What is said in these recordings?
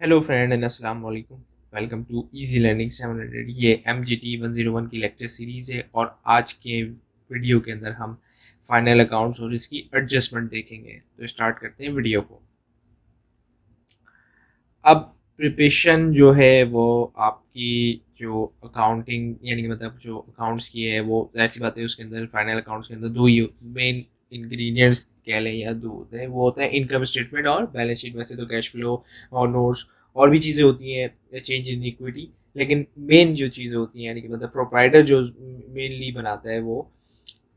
Hello friend and अस्सलाम वालेकुम। Welcome to easy learning 700। ये MGT 101 की लेक्चर सीरीज़ है और आज के वीडियो के अंदर हम फाइनल अकाउंट्स और इसकी एडजस्टमेंट देखेंगे। तो स्टार्ट करते हैं वीडियो को। अब प्रिपरेशन जो है वो आपकी जो अकाउंटिंग यानी कि मतलब जो अकाउंट्स की है वो जाहिर सी बात है उसके अंदर फाइनल अकाउंट्स के अंदर दो ही मेन इंग्रेडिएंट्स कह लें या दो होते हैं। वो होता है इनकम स्टेटमेंट और बैलेंस शीट। वैसे तो कैश फ्लो और नोट्स और भी चीज़ें होती हैं, चेंज इन इक्विटी, लेकिन मेन जो चीज़ें होती हैं यानी कि मतलब प्रोप्राइटर जो मेनली बनाता है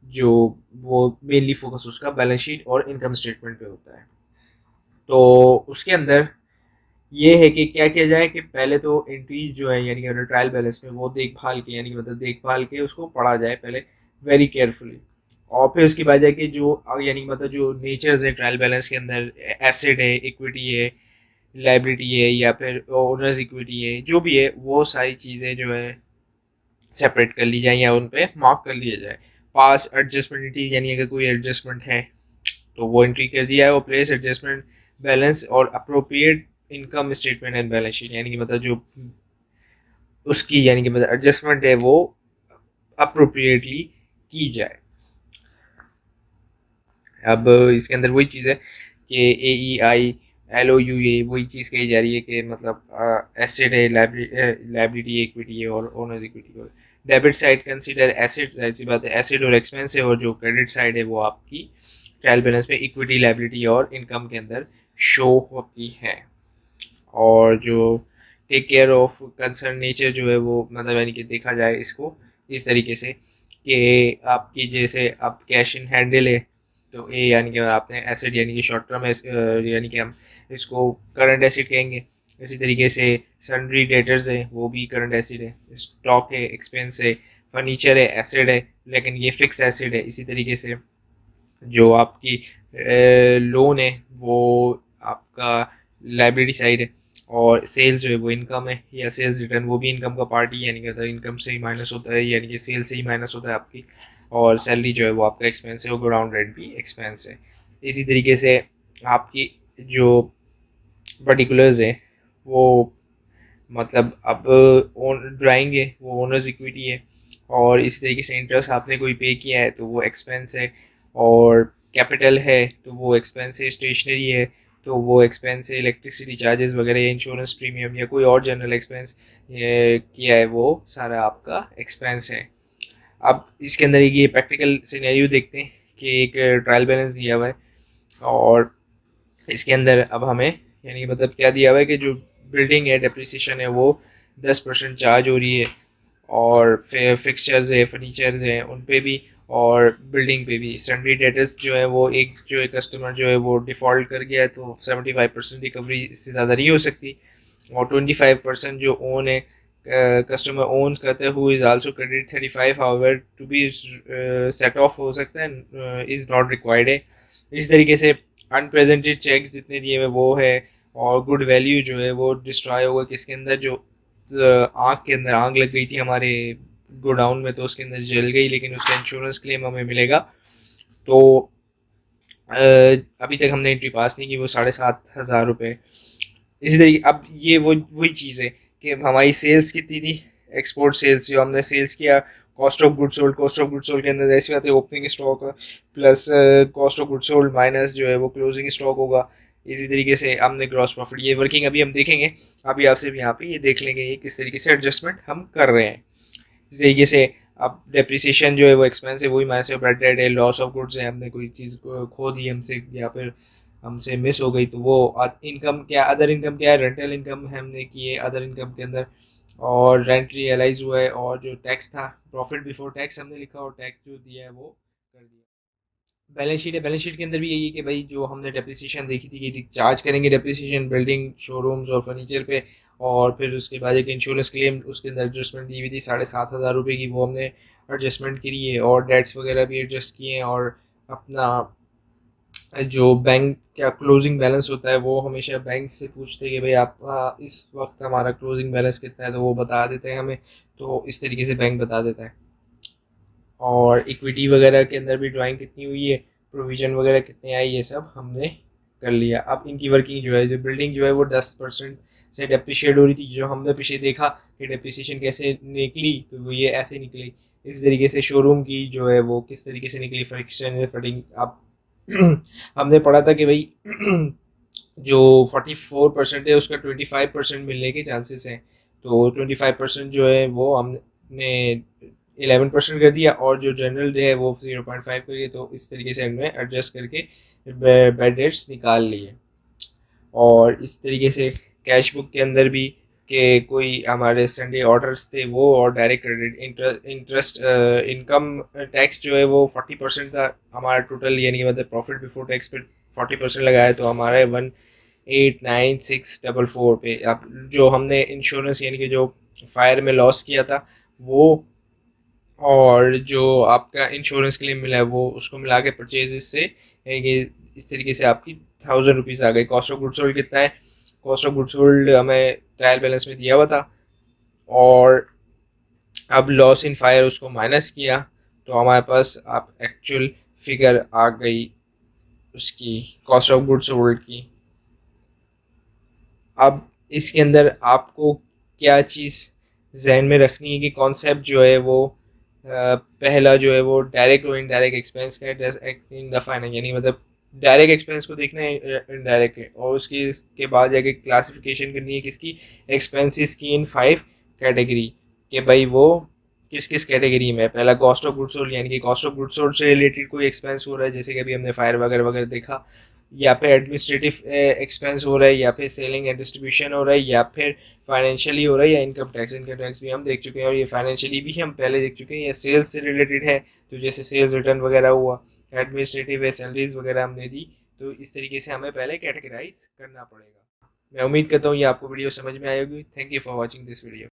जो वो मेनली फोकस उसका बैलेंस शीट और इनकम स्टेटमेंट पे होता है। तो उसके अंदर ये है कि क्या किया जाए कि पहले तो एंट्रीज जो है यानी कि ट्रायल बैलेंस में वो देखभाल के यानी कि मतलब देखभाल के उसको पढ़ा जाए पहले वेरी केयरफुली। और फिर उसके बाद जाके जो यानी कि मतलब जो नेचर्स है ट्रायल बैलेंस के अंदर, एसेट है, इक्विटी है, लाइबिलिटी है या फिर ओनर्स इक्विटी है, जो भी है वो सारी चीज़ें जो है सेपरेट कर ली जाए या उन पे मार्क कर लिया जाए। पास एडजस्टमेंट यानी अगर कोई एडजस्टमेंट है तो वो एंट्री कर दिया है। और प्लेस एडजस्टमेंट बैलेंस और appropriate income statement and balance sheet यानी कि मतलब जो उसकी यानी कि मतलब एडजस्टमेंट है वो अप्रोप्रिएटली की जाए। अब इसके अंदर वही चीज़ है कि AEI LOU वही चीज़ कही जा रही है कि मतलब एसेट है, लाइबिलिटी इक्विटी है और ओनर्स इक्विटी है। डेबिट साइड कंसीडर एसेट, जाहिर सी बात है एसेट और एक्सपेंस है, और जो क्रेडिट साइड है वो आपकी ट्रायल बैलेंस में इक्विटी, लाइबिलिटी और इनकम के अंदर शो होती है। और जो take care of concern nature जो है वो मतलब यानी कि देखा जाए इसको इस तरीके से कि आपकी जैसे आप कैश इन हैंडल है तो ए यानी कि आपने एसेट यानी कि शॉर्ट टर्म यानी कि हम इसको करंट एसेट कहेंगे। इसी तरीके से सन्ड्री डेटर्स है वो भी करंट एसेट है। स्टॉक है एक्सपेंस है, फर्नीचर है एसेट है लेकिन ये फिक्स एसेट है। इसी तरीके से जो आपकी लोन है वो आपका लाइबिलिटी साइड है, और सेल्स जो है वो इनकम है या सेल्स रिटर्न वो भी इनकम का पार्ट ही यानी कि मतलब इनकम से ही माइनस होता है यानी कि सेल्स से ही माइनस होता है आपकी। और सैलरी जो है वो आपका एक्सपेंस है और ग्राउंड रेंट भी एक्सपेंस है। इसी तरीके से आपकी जो पर्टिकुलर्स है वो मतलब अब ड्राइंग है वो ओनर्स इक्विटी है, और इसी तरीके से इंटरेस्ट आपने कोई पे किया है तो वो एक्सपेंस है, और कैपिटल है तो वो एक्सपेंस है, स्टेशनरी है तो वो एक्सपेंस है, इलेक्ट्रिसिटी चार्जेस वगैरह या इंश्योरेंस प्रीमियम या कोई और जनरल एक्सपेंस किया है वो सारा आपका एक्सपेंस है। अब इसके अंदर एक ये प्रैक्टिकल सिनेरियो देखते हैं कि एक ट्रायल बैलेंस दिया हुआ है और इसके अंदर अब हमें यानी मतलब क्या दिया हुआ है कि जो बिल्डिंग है डेप्रिसिएशन है वो 10% चार्ज हो रही है, और फिर फिक्सचर्स है, फर्नीचर्स हैं उन पे भी, और बिल्डिंग पे भी। सन्ड्री डेटर्स जो है वो एक जो है कस्टमर जो है वो डिफ़ॉल्ट कर गया है तो 75% रिकवरी इससे ज़्यादा नहीं हो सकती। और 25% जो ओन है कस्टमर ओन करते हुए is also credit 35 however to be set off हो सकता है इज़ नॉट रिक्वायर्ड है। इस तरीके से अनप्रेजेंटेड चेक्स जितने दिए हुए वो है, और गुड वैल्यू जो है वो डिस्ट्रॉय होगा किसके अंदर, जो आग के अंदर आग लग गई थी हमारे गोडाउन में तो उसके अंदर जल गई, लेकिन उसका इंश्योरेंस क्लेम हमें मिलेगा। तो अभी तक हमने एंट्री पास नहीं की, वो 7,500 रुपये। इसी तरीके अब ये वो वही चीज़ है कि हमारी सेल्स कितनी थी, एक्सपोर्ट सेल्स जो हमने सेल्स किया, cost of good sold, cost of good sold के अंदर ऐसी बात है opening stock plus cost of good sold minus जो है वो क्लोजिंग स्टॉक होगा। इसी तरीके से हमने ग्रॉस प्रॉफिट, ये वर्किंग अभी हम देखेंगे। अभी आपसे भी यहाँ पे ये देख लेंगे ये किस तरीके से एडजस्टमेंट हम कर रहे हैं। इस तरीके से अब डेप्रिसिएशन जो है वो एक्सपेंस है वही माइनस ऑफ बैड डेट है, लॉस ऑफ गुड्स है, हमने कोई चीज़ खो दी हमसे या फिर हमसे मिस हो गई तो वो इनकम क्या, अदर इनकम क्या है, रेंटल इनकम हमने की है अदर इनकम के अंदर, और रेंट रियलाइज हुआ है, और जो टैक्स था प्रॉफिट बिफोर टैक्स हमने लिखा और टैक्स जो दिया है वो कर दिया। बैलेंस शीट है, बैलेंस शीट के अंदर भी यही है कि भाई जो हमने डेप्रिसिएशन देखी थी कि चार्ज करेंगे डेप्रिसिएशन बिल्डिंग, शोरूम्स और फर्नीचर पे, और फिर उसके बाद एक इंश्योरेंस क्लेम उसके अंदर एडजस्टमेंट दी हुई थी 7,500 रुपये की, वो हमने एडजस्टमेंट करी है, और डेट्स वगैरह भी एडजस्ट किए हैं। और अपना जो बैंक का क्लोजिंग बैलेंस होता है वो हमेशा बैंक से पूछते हैं कि भाई आप इस वक्त हमारा क्लोजिंग बैलेंस कितना है, तो वो बता देते हैं हमें, तो इस तरीके से बैंक बता देता है। और इक्विटी वगैरह के अंदर भी ड्राइंग कितनी हुई है, प्रोविजन वगैरह कितने आए, ये सब हमने कर लिया। अब इनकी वर्किंग जो है, जो बिल्डिंग जो है वो 10% से डेप्रिशिएट हो रही थी, जो हमने पीछे देखा कि डेप्रिसिएशन कैसे निकली, तो वो ये ऐसे निकली। इस तरीके से शोरूम की जो है वो किस तरीके से निकली, फ्रिक्शन फटिंग। आप हमने पढ़ा था कि भाई जो 44% है उसका 25% मिलने के चांसेस हैं, तो 25% जो है वो हमने 11% कर दिया, और जो जनरल है वो 0.5 कर दिया। तो इस तरीके से हमने एडजस्ट करके बैड डेट्स निकाल लिए। और इस तरीके से कैश बुक के अंदर भी कि कोई हमारे संडे ऑर्डर्स थे वो, और direct credit interest income tax जो है वो 40% था हमारा टोटल, यानी कि मतलब प्रॉफिट बिफोर टैक्स पे 40% लगाया, तो हमारे 1,89,644 पे। अब जो हमने इंश्योरेंस यानी कि जो फायर में लॉस किया था वो, और जो आपका इंश्योरेंस क्लेम मिला है वो, उसको मिला के परचेज से, यानी कि इस तरीके से आपकी 1,000 रुपीज़ आ गई। कॉस्ट ऑफ गुड्स सोल्ड कितना है? कॉस्ट ऑफ गुड्स सोल्ड हमें ट्रायल बैलेंस में दिया हुआ था, और अब लॉस इन फायर उसको माइनस किया, तो हमारे पास आप एक्चुअल फिगर आ गई उसकी कॉस्ट ऑफ गुड्स सोल्ड की। अब इसके अंदर आपको क्या चीज़ जहन में रखनी है कि कॉन्सेप्ट जो है वो पहला जो है वो डायरेक्ट और इनडायरेक्ट एक्सपेंस का इन दफ़ा है, यानी मतलब डायरेक्ट एक्सपेंस को देखना है इनडायरेक्ट है, और उसकी के बाद जाके क्लासिफिकेशन करनी है किसकी, एक्सपेंसेस की इन 5 कैटेगरी, कि भाई वो किस किस कैटेगरी में। पहला कॉस्ट ऑफ गुड्स सोल्ड, यानी कि कॉस्ट ऑफ गुड्स सोल्ड से रिलेटेड कोई एक्सपेंस हो रहा है, जैसे कि अभी हमने फायर वगैरह वगैरह देखा, या फिर एडमिनिस्ट्रेटिव एक्सपेंस हो रहा है, या फिर सेलिंग एंड डिस्ट्रीब्यूशन हो रहा है, या फिर फाइनेंशियली हो रहा है, या इनकम टैक्स भी हम देख चुके हैं, और ये फाइनेंशियली भी हम पहले देख चुके हैं, या सेल्स से रिलेटेड है, तो जैसे सेल्स रिटर्न वगैरह हुआ, एडमिनिस्ट्रेटिव है, सैलरीज वगैरह हमने दी। तो इस तरीके से हमें पहले कैटेगराइज करना पड़ेगा। मैं उम्मीद करता हूँ ये आपको वीडियो समझ में आई होगी। Thank you for watching this video.